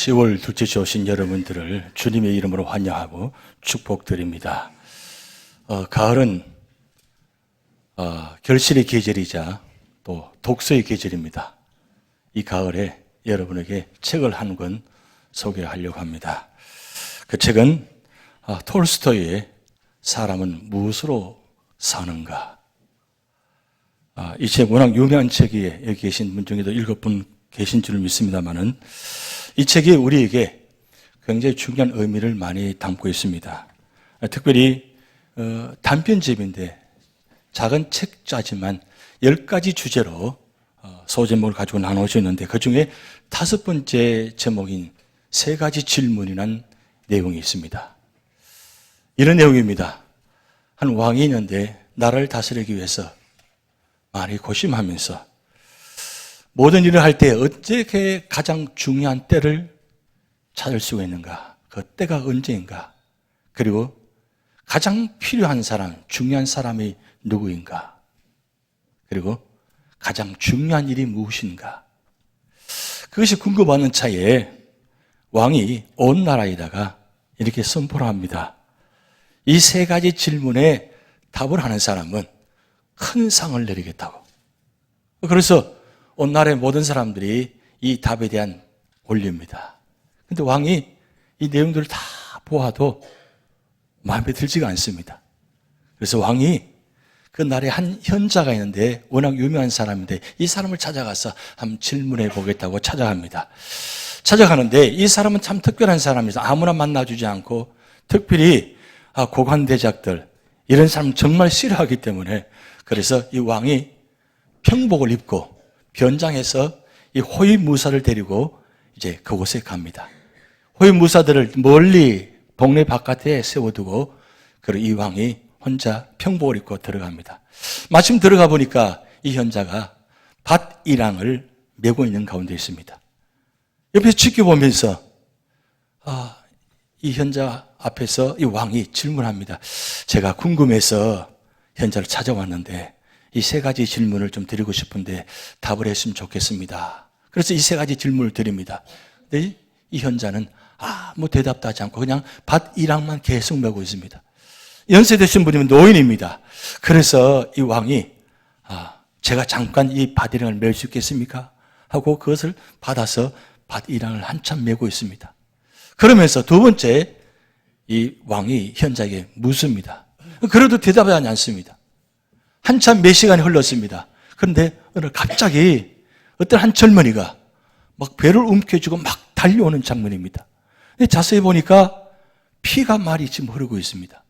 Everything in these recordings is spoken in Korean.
10월 둘째 주 오신 여러분들을 주님의 이름으로 환영하고 축복드립니다. 가을은 결실의 계절이자 또 독서의 계절입니다. 이 가을에 여러분에게 책을 한 권 소개하려고 합니다. 그 책은 톨스토이의 사람은 무엇으로 사는가. 이 책 워낙 유명한 책이에 여기 계신 분 중에도 7분 계신 줄 믿습니다만은 이 책이 우리에게 굉장히 중요한 의미를 많이 담고 있습니다. 특별히 단편집인데 작은 책자지만 10가지 주제로 소제목을 가지고 나누어졌는데 그중에 5번째 제목인 3가지 질문이라는 내용이 있습니다. 이런 내용입니다. 한 왕이 있는데 나라를 다스리기 위해서 많이 고심하면서 모든 일을 할 때 어떻게 가장 중요한 때를 찾을 수가 있는가? 그 때가 언제인가? 그리고 가장 필요한 사람, 중요한 사람이 누구인가? 그리고 가장 중요한 일이 무엇인가? 그것이 궁금하는 차에 왕이 온 나라에다가 이렇게 선포를 합니다. 이 3가지 질문에 답을 하는 사람은 큰 상을 내리겠다고. 그래서 온 나라의 모든 사람들이 이 답에 대한 올립니다. 그런데 왕이 이 내용들을 다 보아도 마음에 들지가 않습니다. 그래서 왕이 그 나라에 한 현자가 있는데 워낙 유명한 사람인데 이 사람을 찾아가서 한번 질문해 보겠다고 찾아갑니다. 찾아가는데 이 사람은 참 특별한 사람이죠. 아무나 만나주지 않고 특별히 고관대작들 이런 사람 정말 싫어하기 때문에 그래서 이 왕이 평복을 입고 변장해서 이 호위무사를 데리고 이제 그곳에 갑니다. 호위무사들을 멀리 동네 바깥에 세워두고 그리고 이 왕이 혼자 평복을 입고 들어갑니다. 마침 들어가 보니까 이 현자가 밭이랑을 메고 있는 가운데 있습니다. 옆에서 지켜보면서 이 현자 앞에서 이 왕이 질문합니다. 제가 궁금해서 현자를 찾아왔는데 이 3가지 질문을 좀 드리고 싶은데 답을 했으면 좋겠습니다. 그래서 이 3가지 질문을 드립니다. 근데 이 현자는 대답도 하지 않고 그냥 밭이랑만 계속 메고 있습니다. 연세 드신 분이면 노인입니다. 그래서 이 왕이 제가 잠깐 이 밭이랑을 멜 수 있겠습니까? 하고 그것을 받아서 밭이랑을 한참 메고 있습니다. 그러면서 2번째 이 왕이 현자에게 묻습니다. 그래도 대답하지 않습니다. 한참 몇 시간이 흘렀습니다. 그런데 오늘 갑자기 어떤 한 젊은이가 막 배를 움켜쥐고 막 달려오는 장면입니다. 자세히 보니까 피가 많이 지금 흐르고 있습니다.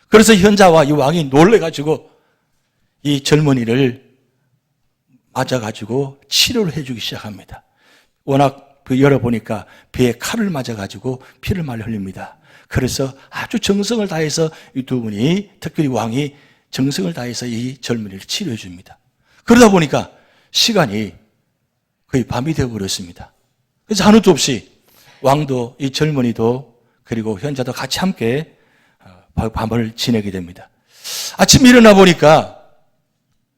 그래서 현자와 이 왕이 놀래가지고 이 젊은이를 맞아가지고 치료를 해주기 시작합니다. 워낙 열어보니까 배에 칼을 맞아가지고 피를 많이 흘립니다. 그래서 아주 정성을 다해서 이 2분이 특별히 왕이 정성을 다해서 이 젊은이를 치료해 줍니다. 그러다 보니까 시간이 거의 밤이 되어버렸습니다. 그래서 한우도 없이 왕도 이 젊은이도 그리고 현자도 같이 함께 밤을 지내게 됩니다. 아침에 일어나 보니까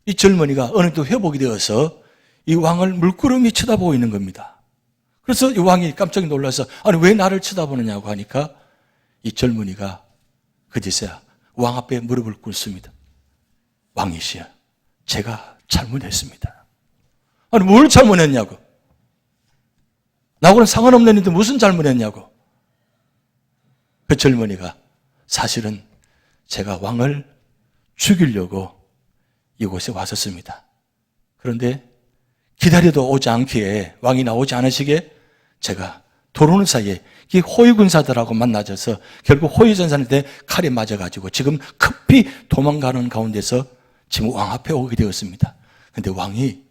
이 젊은이가 어느 정도 회복이 되어서 이 왕을 물끄러미 쳐다보고 있는 겁니다. 그래서 이 왕이 깜짝 놀라서 왜 나를 쳐다보느냐고 하니까 이 젊은이가 그제서야 왕 앞에 무릎을 꿇습니다. 왕이시여, 제가 잘못했습니다. 뭘 잘못했냐고. 나하고는 상관없는 일인데 무슨 잘못했냐고. 그 젊은이가 사실은 제가 왕을 죽이려고 이곳에 왔었습니다. 그런데 기다려도 오지 않기에 왕이 나오지 않으시게 제가 도로는 사이에 이 호위군사들하고 만나져서 결국 호위전사한테 칼에 맞아가지고 지금 급히 도망가는 가운데서 지금 왕 앞에 오게 되었습니다. 그런데 왕이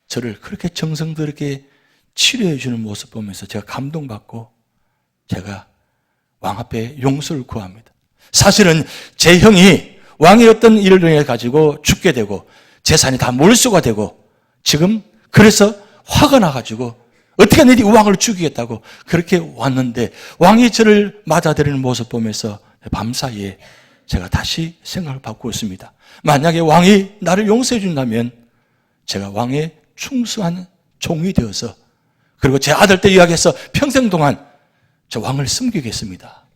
저를 그렇게 정성스럽게 치료해 주는 모습 보면서 제가 감동받고 제가 왕 앞에 용서를 구합니다. 사실은 제 형이 왕의 어떤 일을 통해 가지고 죽게 되고 재산이 다 몰수가 되고 지금 그래서 화가 나가지고 어떻게 이 왕을 죽이겠다고 그렇게 왔는데 왕이 저를 맞아들이는 모습 보면서 밤사이에 제가 다시 생각을 바꾸었습니다. 만약에 왕이 나를 용서해 준다면 제가 왕의 충성한 종이 되어서 그리고 제 아들 때 이야기해서 평생 동안 저 왕을 섬기겠습니다.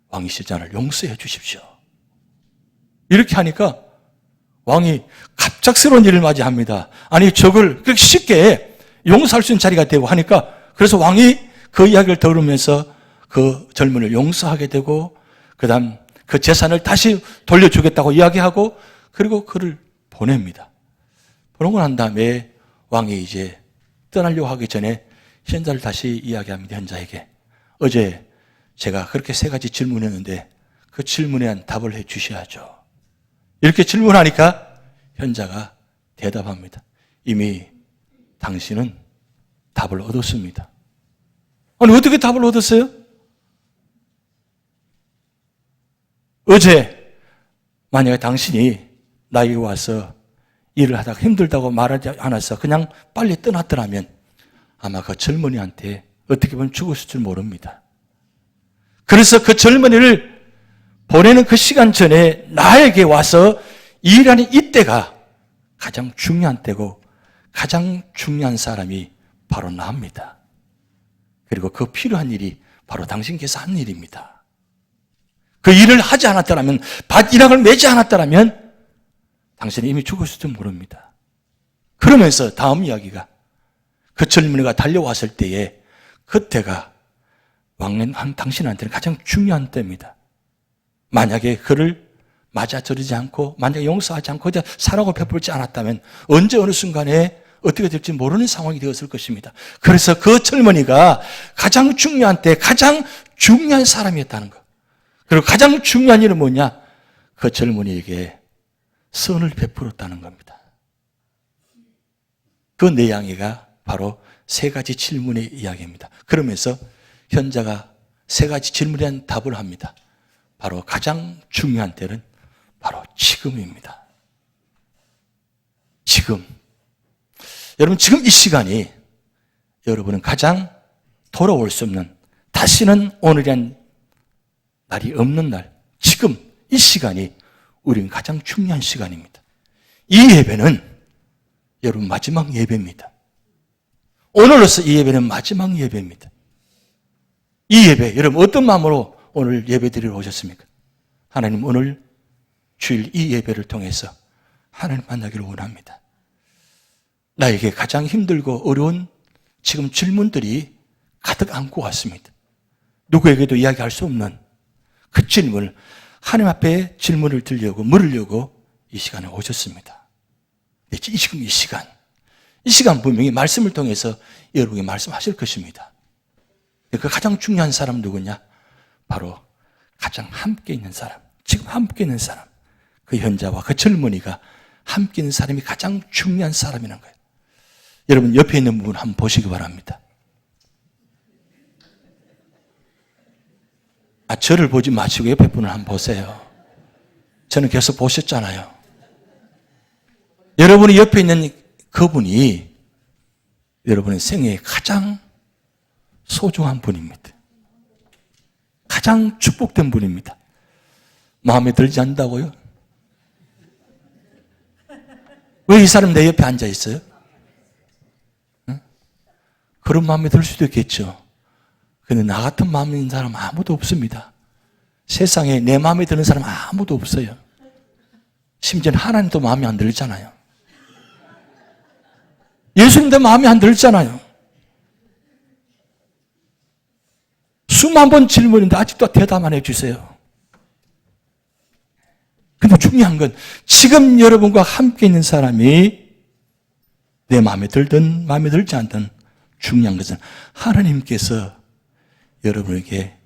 왕이시잖아요. 용서해 주십시오. 이렇게 하니까 왕이 갑작스러운 일을 맞이합니다. 아니 적을 그렇게 쉽게 용서할 수 있는 자리가 되고 하니까 그래서 왕이 그 이야기를 들으면서 그 젊은이를 용서하게 되고 그다음 그 재산을 다시 돌려주겠다고 이야기하고 그리고 그를 보냅니다. 보내고 난 다음에 왕이 이제 떠나려고 하기 전에 현자를 다시 이야기합니다. 현자에게 어제 제가 그렇게 3가지 질문했는데 그 질문에 대한 답을 해 주셔야죠. 이렇게 질문하니까 현자가 대답합니다. 이미 당신은 답을 얻었습니다. 아니 어떻게 답을 얻었어요? 어제 만약에 당신이 나에게 와서 일을 하다가 힘들다고 말하지 않아서 그냥 빨리 떠났더라면 아마 그 젊은이한테 어떻게 보면 죽었을 줄 모릅니다. 그래서 그 젊은이를 보내는 그 시간 전에 나에게 와서 일하는 이때가 가장 중요한 때고 가장 중요한 사람이 바로 나입니다. 그리고 그 필요한 일이 바로 당신께서 한 일입니다. 그 일을 하지 않았더라면, 밭일학을 매지 않았더라면 당신은 이미 죽었을 줄 모릅니다. 그러면서 다음 이야기가 그 젊은이가 달려왔을 때에 그때가 왕년 당신한테는 가장 중요한 때입니다. 만약에 그를 맞아들이지 않고 만약에 용서하지 않고 사랑을 베풀지 않았다면 언제 어느 순간에 어떻게 될지 모르는 상황이 되었을 것입니다. 그래서 그 젊은이가 가장 중요한 때 가장 중요한 사람이었다는 것. 그리고 가장 중요한 일은 뭐냐? 그 젊은이에게 선을 베풀었다는 겁니다. 그 내용이가 바로 3가지 질문의 이야기입니다. 그러면서 현자가 3가지 질문에 대한 답을 합니다. 바로 가장 중요한 때는 바로 지금입니다. 지금. 여러분 지금 이 시간이 여러분은 가장 돌아올 수 없는 다시는 오늘이란 날이 없는 날 지금 이 시간이 우리는 가장 중요한 시간입니다. 이 예배는 여러분 마지막 예배입니다. 오늘로서 이 예배는 마지막 예배입니다. 이 예배 여러분 어떤 마음으로 오늘 예배 드리러 오셨습니까? 하나님 오늘 주일 이 예배를 통해서 하나님 만나기를 원합니다. 나에게 가장 힘들고 어려운 지금 질문들이 가득 안고 왔습니다. 누구에게도 이야기할 수 없는 그 질문을 하나님 앞에 질문을 드리려고 물으려고 이 시간에 오셨습니다. 지금 이 시간 분명히 말씀을 통해서 여러분에게 말씀하실 것입니다. 그 가장 중요한 사람 누구냐? 바로 가장 함께 있는 사람, 지금 함께 있는 사람, 그 현자와 그 젊은이가 함께 있는 사람이 가장 중요한 사람이라는 거예요. 여러분 옆에 있는 분 한번 보시기 바랍니다. 저를 보지 마시고 옆에 분을 한번 보세요. 저는 계속 보셨잖아요. 여러분이 옆에 있는 그분이 여러분의 생애에 가장 소중한 분입니다. 가장 축복된 분입니다. 마음에 들지 않는다고요? 왜 이 사람 내 옆에 앉아 있어요? 응? 그런 마음에 들 수도 있겠죠. 근데 나 같은 마음 있는 사람 아무도 없습니다. 세상에 내 마음에 드는 사람 아무도 없어요. 심지어 하나님도 마음에 안 들잖아요. 예수님도 마음에 안 들잖아요. 수만 번 질문인데 아직도 대답 안 해주세요. 근데 중요한 건 지금 여러분과 함께 있는 사람이 내 마음에 들든 마음에 들지 않든 중요한 것은 하나님께서 여러분에게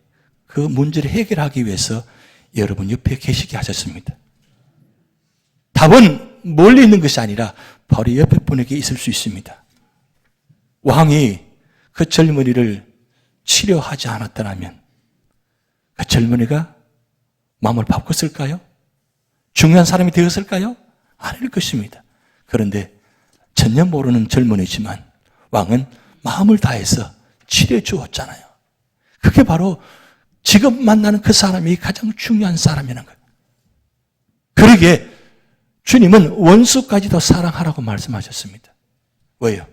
그 문제를 해결하기 위해서 여러분 옆에 계시게 하셨습니다. 답은 멀리 있는 것이 아니라 바로 옆에 분에게 있을 수 있습니다. 왕이 그 젊은이를 치료하지 않았더라면 그 젊은이가 마음을 바꿨을까요? 중요한 사람이 되었을까요? 아닐 것입니다. 그런데 전혀 모르는 젊은이지만 왕은 마음을 다해서 치료해 주었잖아요. 그게 바로 지금 만나는 그 사람이 가장 중요한 사람이라는 거예요. 그러기에 주님은 원수까지도 사랑하라고 말씀하셨습니다. 왜요?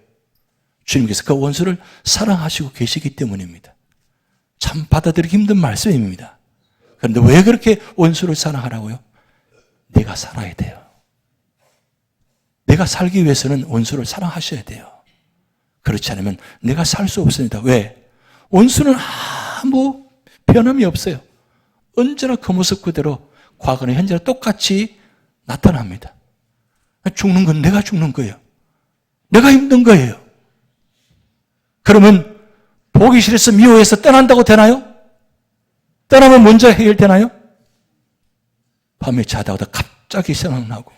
주님께서 그 원수를 사랑하시고 계시기 때문입니다. 참 받아들이기 힘든 말씀입니다. 그런데 왜 그렇게 원수를 사랑하라고요? 내가 살아야 돼요. 내가 살기 위해서는 원수를 사랑하셔야 돼요. 그렇지 않으면 내가 살 수 없습니다. 왜? 원수는 아무 변함이 없어요. 언제나 그 모습 그대로 과거나 현재나 똑같이 나타납니다. 죽는 건 내가 죽는 거예요. 내가 힘든 거예요. 그러면 보기 싫어서 미워해서 떠난다고 되나요? 떠나면 먼저 해결되나요? 밤에 자다가 갑자기 생각나고.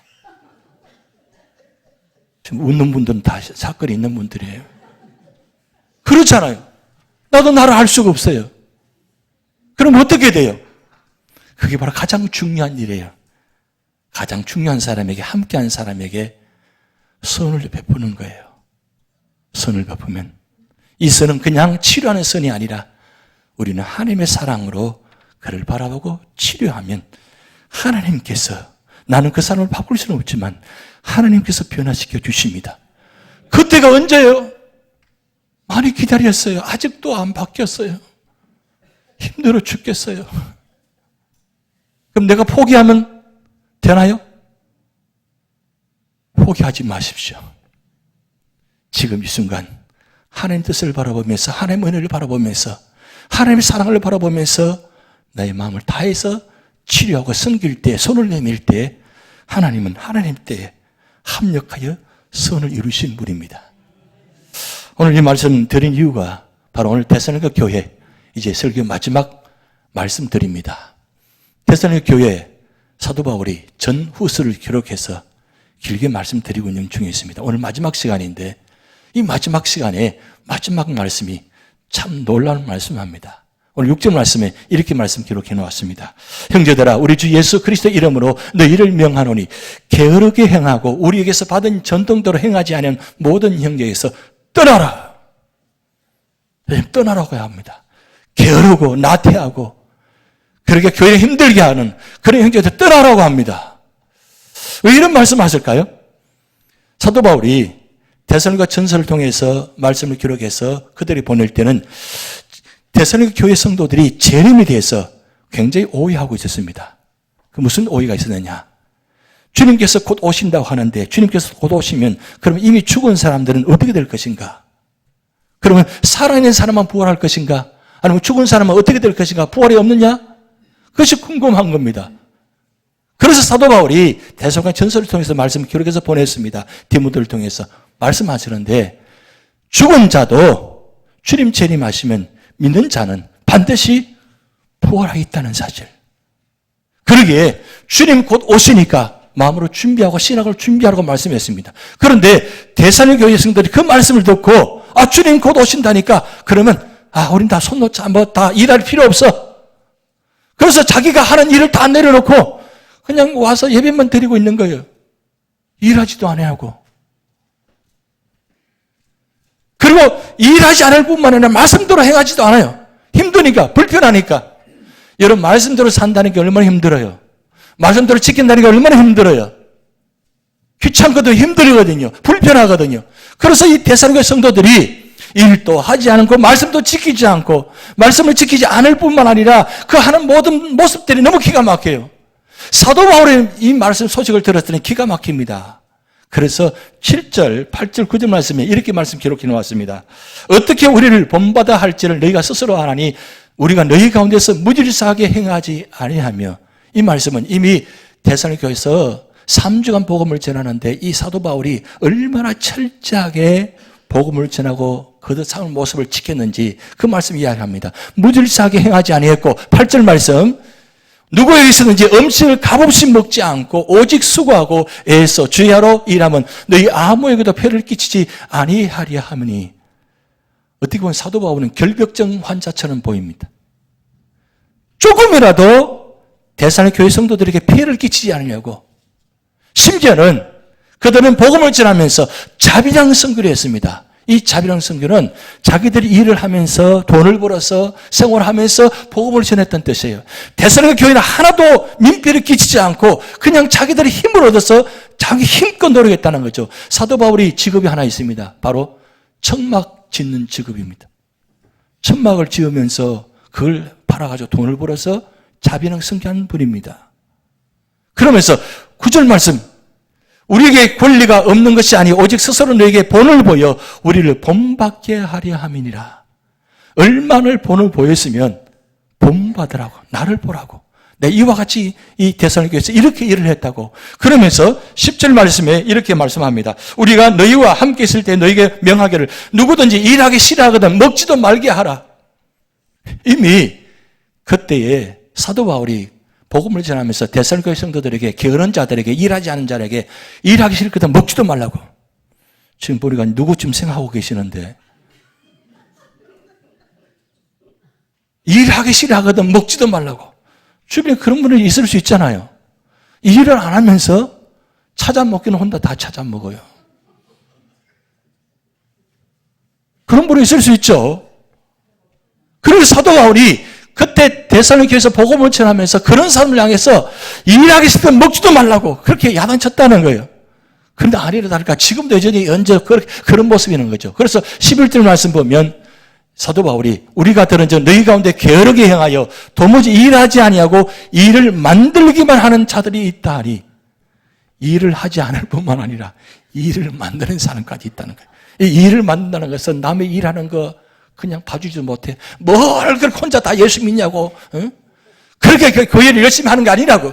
지금 웃는 분들은 다 사건이 있는 분들이에요. 그렇잖아요. 나도 나를 알 수가 없어요. 그럼 어떻게 돼요? 그게 바로 가장 중요한 일이에요. 가장 중요한 사람에게, 함께한 사람에게 선을 베푸는 거예요. 선을 베푸면 이 선은 그냥 치료하는 선이 아니라 우리는 하나님의 사랑으로 그를 바라보고 치료하면 하나님께서, 나는 그 사람을 바꿀 수는 없지만 하나님께서 변화시켜 주십니다. 그때가 언제예요? 많이 기다렸어요. 아직도 안 바뀌었어요. 힘들어 죽겠어요. 그럼 내가 포기하면 되나요? 포기하지 마십시오. 지금 이 순간 하나님 뜻을 바라보면서, 하나님의 은혜를 바라보면서, 하나님의 사랑을 바라보면서 나의 마음을 다해서 치료하고 섬길 때, 손을 내밀 때 하나님은 하나님 때에 합력하여 선을 이루신 분입니다. 오늘 이 말씀 드린 이유가 바로 오늘 데살로니가 교회 이제 설교 마지막 말씀 드립니다. 데살로니가 교회 사도 바울이 전후서를 기록해서 길게 말씀드리고 있는 중에 있습니다. 오늘 마지막 시간인데 이 마지막 시간에 마지막 말씀이 참 놀라운 말씀합니다. 오늘 6절 말씀에 이렇게 말씀 기록해 놓았습니다. 형제들아, 우리 주 예수 그리스도의 이름으로 너희를 명하노니 게으르게 행하고 우리에게서 받은 전통대로 행하지 않은 모든 형제에게서 떠나라. 떠나라고 해야 합니다. 게으르고 나태하고 그렇게 교회를 힘들게 하는 그런 형제들 떠나라고 합니다. 왜 이런 말씀하실까요? 사도 바울이 데살로니가 전서를 통해서 말씀을 기록해서 그들이 보낼 때는 데살로니가 교회 성도들이 재림에 대해서 굉장히 오해하고 있었습니다. 그 무슨 오해가 있었느냐? 주님께서 곧 오신다고 하는데 주님께서 곧 오시면 그러면 이미 죽은 사람들은 어떻게 될 것인가? 그러면 살아있는 사람만 부활할 것인가? 아니면 죽은 사람은 어떻게 될 것인가? 부활이 없느냐? 그것이 궁금한 겁니다. 그래서 사도 바울이 데살로니가 전서를 통해서 말씀을 기록해서 보냈습니다. 디모데를 통해서 말씀하시는데 죽은 자도 주님 재림하시면 믿는 자는 반드시 부활하겠다는 사실. 그러기에 주님 곧 오시니까 마음으로 준비하고 신학을 준비하라고 말씀했습니다. 그런데 데살로니가 교회 성도들이 그 말씀을 듣고 주님 곧 오신다니까 그러면 우린 다 손 놓자, 다 일할 필요 없어. 그래서 자기가 하는 일을 다 내려놓고 그냥 와서 예배만 드리고 있는 거예요. 일하지도 안 하고. 그리고 일하지 않을 뿐만 아니라 말씀대로 행하지도 않아요. 힘드니까, 불편하니까. 여러분, 말씀대로 산다는 게 얼마나 힘들어요. 말씀대로 지킨다는 게 얼마나 힘들어요. 귀찮거든요. 힘들거든요. 불편하거든요. 그래서 이 데살로니가 성도들이 일도 하지 않고 말씀도 지키지 않고 말씀을 지키지 않을 뿐만 아니라 그 하는 모든 모습들이 너무 기가 막혀요. 사도 바울의 이 말씀 소식을 들었더니 기가 막힙니다. 그래서 7절, 8절, 9절 말씀에 이렇게 말씀 기록해 놓았습니다. 어떻게 우리를 본받아 할지를 너희가 스스로 아나니 우리가 너희 가운데서 무질서하게 행하지 아니하며, 이 말씀은 이미 데살로니가 교회에서 3주간 복음을 전하는데 이 사도 바울이 얼마나 철저하게 복음을 전하고 그 삶의 모습을 지켰는지 그 말씀 이야기합니다. 무질서하게 행하지 아니했고, 8절 말씀, 누구에게 있었는지 음식을 값없이 먹지 않고 오직 수고하고 애써 주야로 일하면 너희 아무에게도 폐를 끼치지 아니하리라 하느니. 어떻게 보면 사도 바울은 결벽증 환자처럼 보입니다. 조금이라도 데살로니가 교회 성도들에게 폐를 끼치지 않으려고, 심지어는 그들은 복음을 전하면서 자비랑 선교를 했습니다. 이 자비랑 선교는 자기들이 일을 하면서 돈을 벌어서 생활하면서 복음을 전했던 뜻이에요. 데살로니가 교회는 하나도 민폐를 끼치지 않고 그냥 자기들이 힘을 얻어서 자기 힘껏 노력했다는 거죠. 사도 바울이 직업이 하나 있습니다. 바로 천막 짓는 직업입니다. 천막을 지으면서 그걸 팔아가지고 돈을 벌어서 자비는 성취한 분입니다. 그러면서 9절 말씀, 우리에게 권리가 없는 것이 아니 오직 스스로 너에게 본을 보여 우리를 본받게 하려 함이니라. 얼마나 본을 보였으면 본받으라고, 나를 보라고. 내 이와 같이 이 데살로니가에서 이렇게 일을 했다고. 그러면서 10절 말씀에 이렇게 말씀합니다. 우리가 너희와 함께 있을 때 너희에게 명하기를 누구든지 일하기 싫어하거든 먹지도 말게 하라. 이미 그때에 사도 바울이 복음을 전하면서 데살로니가 성도들에게, 게으른 자들에게, 일하지 않은 자들에게 일하기 싫거든 먹지도 말라고. 지금 보니까 누구쯤 생각하고 계시는데, 일하기 싫어하거든 먹지도 말라고. 주변에 그런 분이 있을 수 있잖아요. 일을 안 하면서 찾아 먹기는 혼자 다 찾아 먹어요. 그런 분이 있을 수 있죠. 그래서 사도 바울이 그때 데살로니가에서 복음을 전하면서 그런 사람을 향해서 일하기 싫으면 먹지도 말라고 그렇게 야단쳤다는 거예요. 그런데 아니라 다를까 지금도 여전히 그런 모습이 있는 거죠. 그래서 11절 말씀 보면 사도 바울이 우리가 들은 저 너희 가운데 게으르게 행하여 도무지 일하지 아니하고 일을 만들기만 하는 자들이 있다 하니, 일을 하지 않을 뿐만 아니라 일을 만드는 사람까지 있다는 거예요. 이 일을 만든다는 것은 남의 일하는 거 그냥 봐주지도 못해. 뭘 그렇게 혼자 다 예수 믿냐고. 응? 그렇게 교회를 열심히 하는 게 아니라고.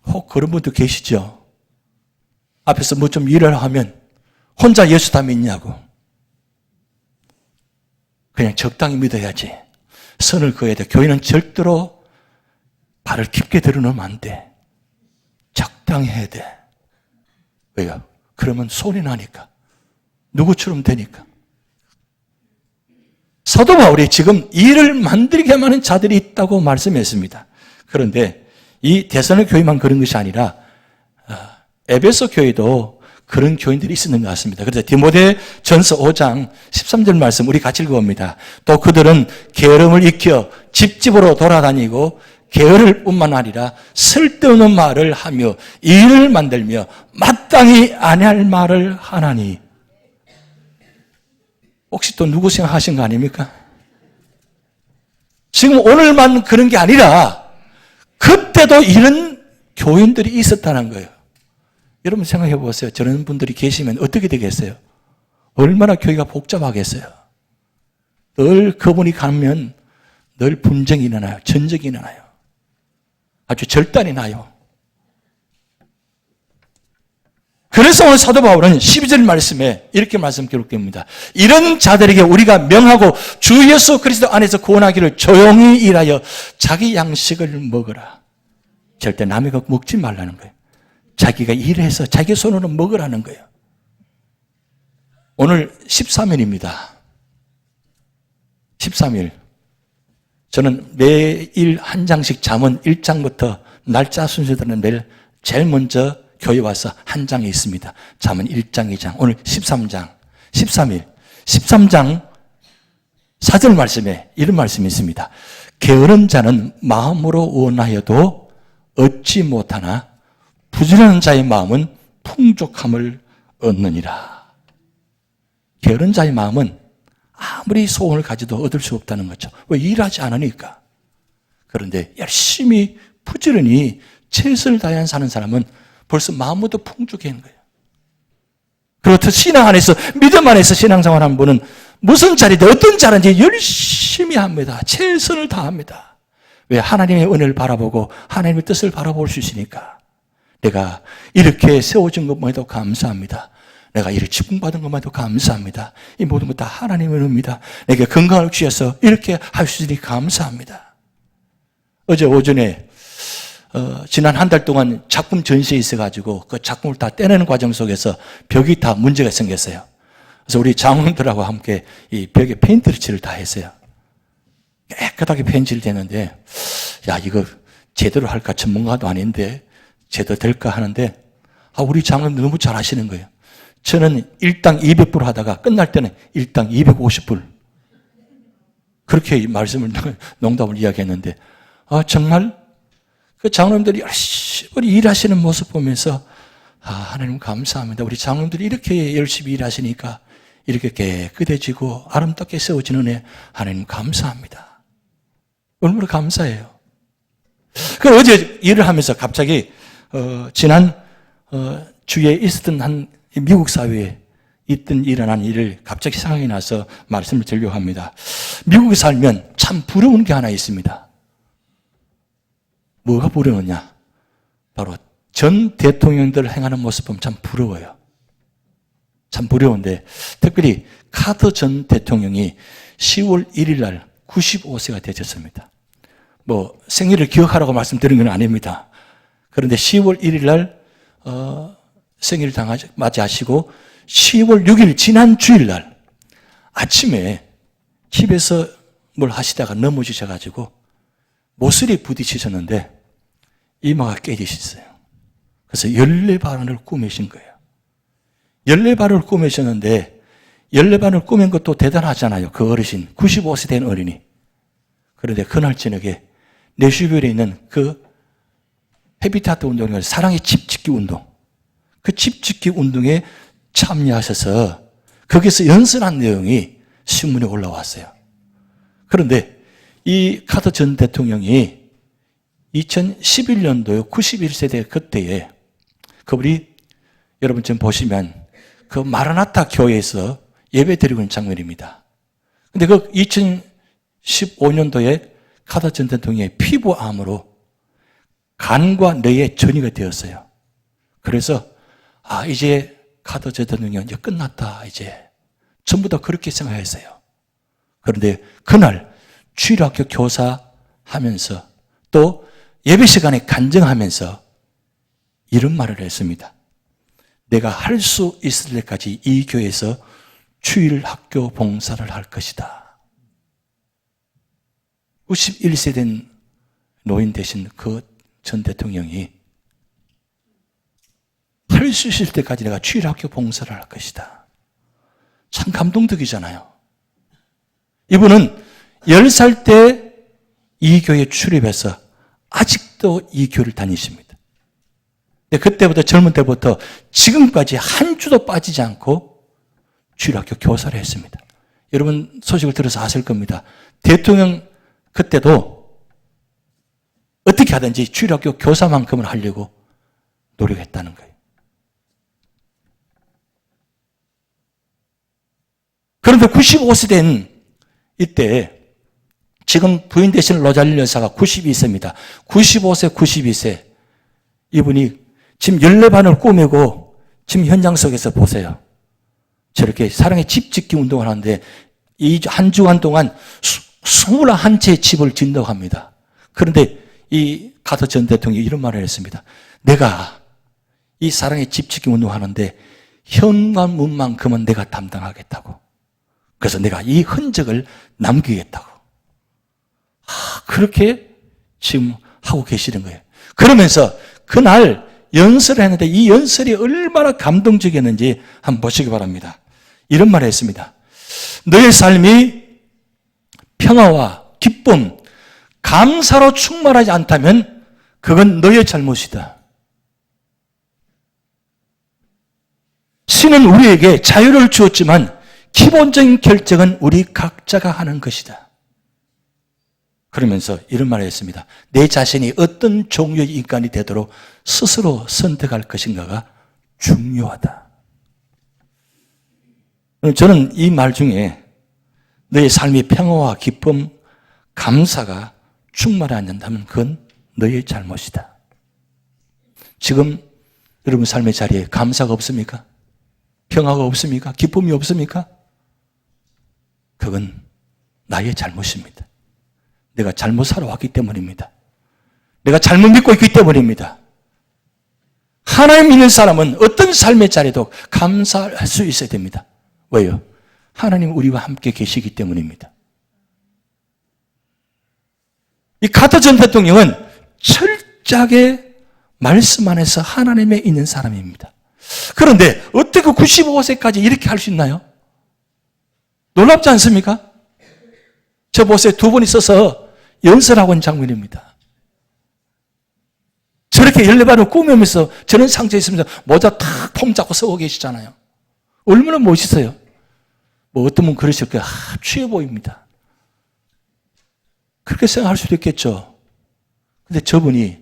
혹 그런 분도 계시죠. 앞에서 뭐 좀 일을 하면 혼자 예수 다 믿냐고. 그냥 적당히 믿어야지. 선을 그어야 돼. 교회는 절대로 발을 깊게 들여놓으면 안 돼. 적당히 해야 돼. 왜요? 그러면 손이 나니까. 누구처럼 되니까. 사도 바울이 지금 일을 만들게 하는 자들이 있다고 말씀했습니다. 그런데 이 데살로니가 교회만 그런 것이 아니라 에베소 교회도 그런 교인들이 있었는 것 같습니다. 그래서 디모데전서 5장 13절 말씀 우리 같이 읽어봅니다. 또 그들은 게으름을 익혀 집집으로 돌아다니고 게으를 뿐만 아니라 쓸데없는 말을 하며 일을 만들며 마땅히 아니할 말을 하나니. 혹시 또 누구 생각하신 거 아닙니까? 지금 오늘만 그런 게 아니라 그때도 이런 교인들이 있었다는 거예요. 여러분 생각해 보세요. 저런 분들이 계시면 어떻게 되겠어요? 얼마나 교회가 복잡하겠어요? 늘 그분이 가면 늘 분쟁이 일어나요. 전쟁이 일어나요. 아주 절단이 나요. 그래서 오늘 사도 바울은 12절 말씀에 이렇게 말씀 기록됩니다. 이런 자들에게 우리가 명하고 주 예수 그리스도 안에서 구원하기를 조용히 일하여 자기 양식을 먹으라. 절대 남의 것 먹지 말라는 거예요. 자기가 일해서 자기 손으로 먹으라는 거예요. 오늘 13일입니다. 13일. 저는 매일 한 장씩 잠언 1장부터 날짜 순서대로 매일 제일 먼저 교회 와서 한 장에 있습니다. 잠언 1장, 2장. 오늘 13장, 13일. 13장 4절 말씀에 이런 말씀이 있습니다. 게으른 자는 마음으로 원하여도 얻지 못하나 부지런한 자의 마음은 풍족함을 얻느니라. 게으른 자의 마음은 아무리 소원을 가져도 얻을 수 없다는 거죠. 왜? 일하지 않으니까. 그런데 열심히 부지런히 최선을 다해 사는 사람은 벌써 마음부터 풍족한 거예요. 그리고 신앙 안에서, 믿음 안에서 신앙생활하는 분은 무슨 자리든 어떤 자리든지 열심히 합니다. 최선을 다합니다. 왜? 하나님의 은혜를 바라보고 하나님의 뜻을 바라볼 수 있으니까. 내가 이렇게 세워진 것만 해도 감사합니다. 내가 이렇게 직분받은 것만 해도 감사합니다. 이 모든 것 다 하나님의 은혜입니다. 내게 건강을 주셔서 이렇게 할 수 있으니 감사합니다. 어제 오전에 지난 한 달 동안 작품 전시에 있어가지고 그 작품을 다 떼내는 과정 속에서 벽이 다 문제가 생겼어요. 그래서 우리 장원들하고 함께 이 벽에 페인트 칠을 다 했어요. 깨끗하게 페인트를 됐는데, 야, 이거 제대로 할까? 전문가도 아닌데 제대로 될까 하는데, 우리 장원들 너무 잘 하시는 거예요. 저는 일당 200불 하다가 끝날 때는 일당 250불. 그렇게 말씀을, 농담을 이야기했는데, 정말 그 장로님들이 열심히 일하시는 모습 보면서, 하나님 감사합니다. 우리 장로님들이 이렇게 열심히 일하시니까 이렇게 깨끗해지고 아름답게 세워지는 애 하나님 감사합니다. 얼마나 감사해요. 그 어제 일을 하면서 갑자기 지난 주에 있었던 한 미국 사회에 일어난 일을 갑자기 생각이 나서 말씀을 드리려고 합니다. 미국에 살면 참 부러운 게 하나 있습니다. 뭐가 부러우냐? 바로 전 대통령들 행하는 모습 보면 참 부러워요. 참 부러운데 특별히 카터 전 대통령이 10월 1일 날 95세가 되셨습니다. 뭐 생일을 기억하라고 말씀드린 건 아닙니다. 그런데 10월 1일 날 생일을 맞이하시고 10월 6일 지난 주일날 아침에 집에서 뭘 하시다가 넘어지셔가지고 모서리에 부딪히셨는데 이마가 깨지셨어요. 그래서 14발을 꼬매신 거예요. 14발을 꼬매셨는데 14발을 꼬맨 것도 대단하잖아요. 그 어르신 95세 된 어린이. 그런데 그날 저녁에 내슈빌에 있는 그 헤비타트 운동을 사랑의 집짓기 운동, 그 집짓기 운동에 참여하셔서 거기서 연설한 내용이 신문에 올라왔어요. 그런데 이 카터 전 대통령이 2011년도에 91세대 그때에 그분이 여러분 지금 보시면 그 마라나타 교회에서 예배 드리고 있는 장면입니다. 근데 그 2015년도에 카터 전 대통령의 피부암으로 간과 뇌에 전이가 되었어요. 그래서 이제 카터 전 대통령 이제 끝났다 이제 전부 다 그렇게 생각했어요. 그런데 그날 주일학교 교사하면서 또 예배 시간에 간증하면서 이런 말을 했습니다. 내가 할 수 있을 때까지 이 교회에서 주일학교 봉사를 할 것이다. 91세 된 노인 되신 그 전 대통령이 할 수 있을 때까지 내가 주일학교 봉사를 할 것이다. 참 감동적이잖아요. 이분은 10살 때 이 교회에 출입해서 아직도 이 교회를 다니십니다. 근데 그때부터 젊은 때부터 지금까지 한 주도 빠지지 않고 주일학교 교사를 했습니다. 여러분 소식을 들어서 아실 겁니다. 대통령 그때도 어떻게 하든지 주일학교 교사만큼은 하려고 노력했다는 거예요. 그런데 95세 된 이때 지금 부인 되신 로잘리 여사가 92세입니다. 95세, 92세. 이분이 지금 14반을 꼬매고 지금 현장 속에서 보세요. 저렇게 사랑의 집 짓기 운동을 하는데 이 한 주간 동안 21채의 집을 짓는다고 합니다. 그런데 이 카터 전 대통령이 이런 말을 했습니다. 내가 이 사랑의 집 짓기 운동하는데 현관문만큼은 내가 담당하겠다고. 그래서 내가 이 흔적을 남기겠다고. 그렇게 지금 하고 계시는 거예요. 그러면서 그날 연설을 했는데 이 연설이 얼마나 감동적이었는지 한번 보시기 바랍니다. 이런 말을 했습니다. 너의 삶이 평화와 기쁨, 감사로 충만하지 않다면 그건 너의 잘못이다. 신은 우리에게 자유를 주었지만 기본적인 결정은 우리 각자가 하는 것이다. 그러면서 이런 말을 했습니다. 내 자신이 어떤 종류의 인간이 되도록 스스로 선택할 것인가가 중요하다. 저는 이 말 중에 너의 삶이 평화와 기쁨, 감사가 충만하지 않는다면 그건 너의 잘못이다. 지금 여러분 삶의 자리에 감사가 없습니까? 평화가 없습니까? 기쁨이 없습니까? 그건 나의 잘못입니다. 내가 잘못 살아왔기 때문입니다. 내가 잘못 믿고 있기 때문입니다. 하나님 믿는 사람은 어떤 삶의 자리도 감사할 수 있어야 됩니다. 왜요? 하나님 우리와 함께 계시기 때문입니다. 이 카터 전 대통령은 철저하게 말씀 안에서 하나님에 있는 사람입니다. 그런데 어떻게 95세까지 이렇게 할 수 있나요? 놀랍지 않습니까? 저 보세요. 두 분이 서서 연설하고 있는 장면입니다. 저렇게 14발을 꾸며면서 저런 상태에 있으면서 모자 탁 폼 잡고 서고 계시잖아요. 얼마나 멋있어요. 뭐 어떤 분 그러실 거예요. 취해 보입니다. 그렇게 생각할 수도 있겠죠. 근데 저분이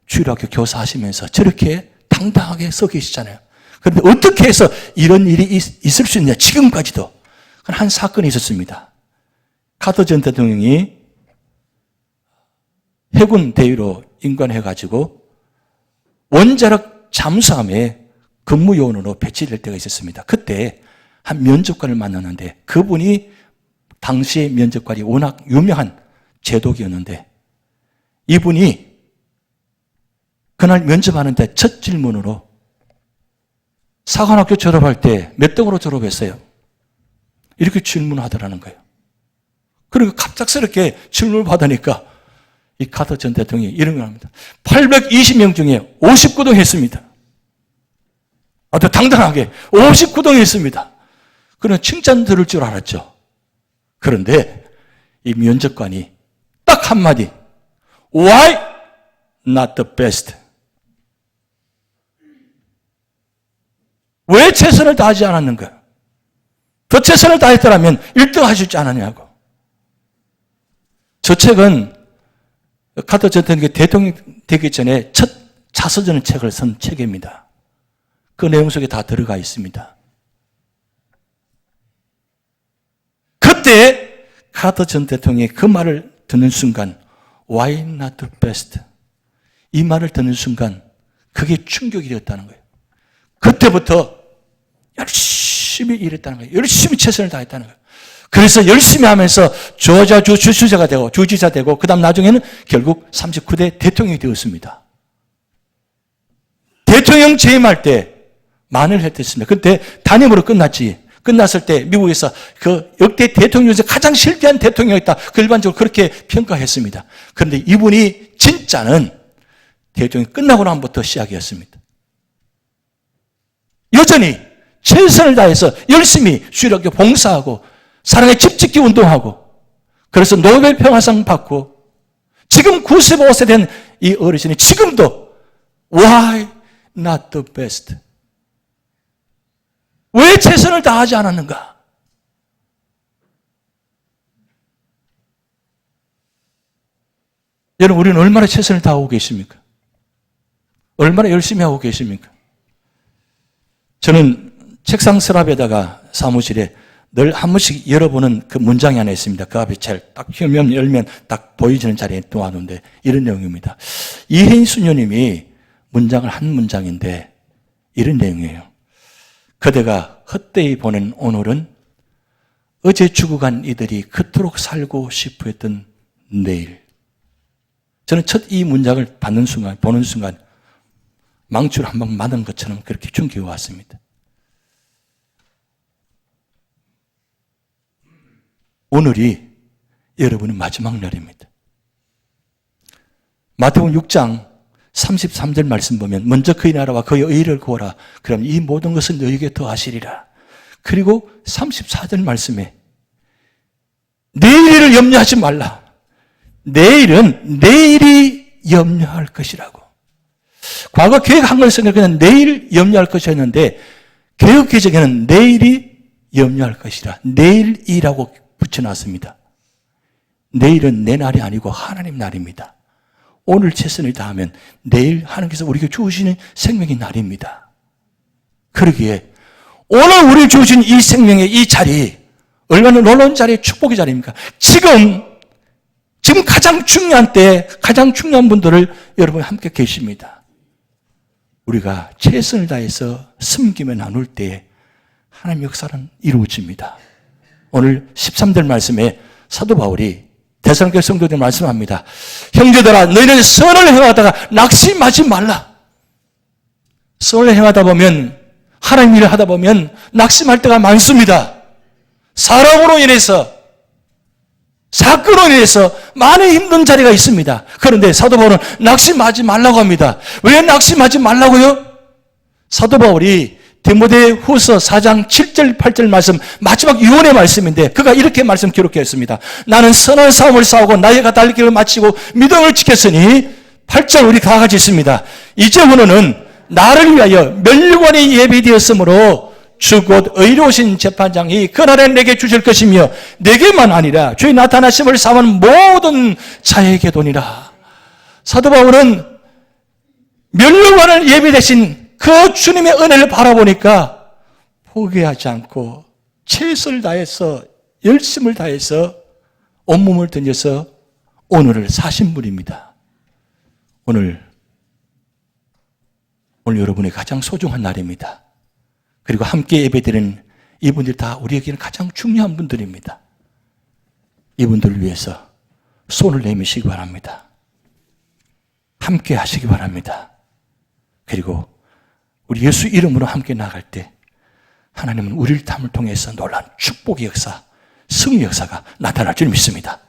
주일학교 교사하시면서 저렇게 당당하게 서 계시잖아요. 그런데 어떻게 해서 이런 일이 있을 수 있냐, 지금까지도. 한 사건이 있었습니다. 카터 전 대통령이 해군 대위로 임관해가지고 원자력 잠수함에 근무요원으로 배치될 때가 있었습니다. 그때 한 면접관을 만났는데 그분이 당시의 면접관이 워낙 유명한 제독이었는데 이분이 그날 면접하는데 첫 질문으로 사관학교 졸업할 때 몇 등으로 졸업했어요? 이렇게 질문하더라는 거예요. 그리고 갑작스럽게 질문을 받으니까 이 카터 전 대통령이 이런 걸 합니다. 820명 중에 59등 했습니다. 아주 당당하게 59등 했습니다. 그런 칭찬 들을 줄 알았죠. 그런데 이 면접관이 딱 한마디, Why not the best? 왜 최선을 다하지 않았는가? 더 최선을 다했더라면 1등 하실지 않았냐고. 저 책은 카터 전 대통령이 되기 전에 첫 자서전 책을 쓴 책입니다. 그 내용 속에 다 들어가 있습니다. 그때 카터 전 대통령이 그 말을 듣는 순간 Why not the best? 이 말을 듣는 순간 그게 충격이 되었다는 거예요. 그때부터 열심히 일했다는 거예요. 열심히 최선을 다했다는 거예요. 그래서 열심히 하면서 주지사가 되고 그 다음 나중에는 결국 39대 대통령이 되었습니다. 대통령 재임할 때 만을 했댔습니다. 그때 단임으로 끝났을 때 미국에서 그 역대 대통령 중에서 가장 실패한 대통령이었다. 그 일반적으로 그렇게 평가했습니다. 그런데 이분이 진짜는 대통령이 끝나고 나면부터 시작이었습니다. 여전히 최선을 다해서 열심히 주일학교 봉사하고 사랑의 집짓기 운동하고 그래서 노벨 평화상 받고 지금 95세 된 이 어르신이 지금도 Why not the best? 왜 최선을 다하지 않았는가? 여러분, 우리는 얼마나 최선을 다하고 계십니까? 얼마나 열심히 하고 계십니까? 저는 책상 서랍에다가 사무실에 늘 한 번씩 열어보는 그 문장이 하나 있습니다. 그 앞에 제일 딱 열면 딱 보여지는 자리에 놓아놓는데 이런 내용입니다. 이혜인 수녀님이 문장을 한 문장인데 이런 내용이에요. 그대가 헛되이 보낸 오늘은 어제 죽어간 이들이 그토록 살고 싶어 했던 내일. 저는 첫 이 문장을 보는 순간 망치로 한 방 맞은 것처럼 그렇게 충격이 왔습니다. 오늘이 여러분의 마지막 날입니다. 마태복음 6장 33절 말씀 보면 먼저 그의 나라와 그의 의를 구하라. 그럼 이 모든 것은 너에게 더하시리라. 그리고 34절 말씀에 내일을 염려하지 말라. 내일은 내일이 염려할 것이라고. 과거 개혁한 걸 생각하면 내일 염려할 것이었는데 개혁 개정에는 내일이 염려할 것이라. 내일이라고 붙여놨습니다. 내일은 내 날이 아니고 하나님 날입니다. 오늘 최선을 다하면 내일 하나님께서 우리에게 주시는 생명의 날입니다. 그러기에 오늘 우리 주신 이 생명의 이 자리 얼마나 놀라운 자리, 축복의 자리입니까? 지금 가장 중요한 때 가장 중요한 분들을 여러분 함께 계십니다. 우리가 최선을 다해서 섬기며 나눌 때에 하나님의 역사는 이루어집니다. 오늘 13절 말씀에 사도 바울이 데살로니가 성도들 말씀합니다. 형제들아 너희는 선을 행하다가 낙심하지 말라. 선을 행하다 보면 하나님 일을 하다 보면 낙심할 때가 많습니다. 사람으로 인해서 사건으로 인해서 많은 힘든 자리가 있습니다. 그런데 사도 바울은 낙심하지 말라고 합니다. 왜 낙심하지 말라고요? 사도 바울이 디모데후서 4장 7절 8절 말씀 마지막 유언의 말씀인데 그가 이렇게 말씀 기록했습니다. 나는 선한 싸움을 싸우고 나의 달릴 길을 마치고 믿음을 지켰으니 8절 우리 다 같이 있습니다. 이제부터는 나를 위하여 멸관이 예비되었으므로 주 곧 의로우신 재판장이 그날에 내게 주실 것이며 내게만 아니라 주의 나타나심을 사모하는 모든 자에게도니라. 사도 바울은 멸류관을 예비되신 그 주님의 은혜를 바라보니까 포기하지 않고 최선을 다해서 열심을 다해서 온몸을 던져서 오늘을 사신 분입니다. 오늘 여러분의 가장 소중한 날입니다. 그리고 함께 예배드리는 이분들이 다 우리에게는 가장 중요한 분들입니다. 이분들을 위해서 손을 내미시기 바랍니다. 함께 하시기 바랍니다. 그리고 우리 예수 이름으로 함께 나갈 때 하나님은 우리를 통해서 놀라운 축복의 역사, 승리 역사가 나타날 줄 믿습니다.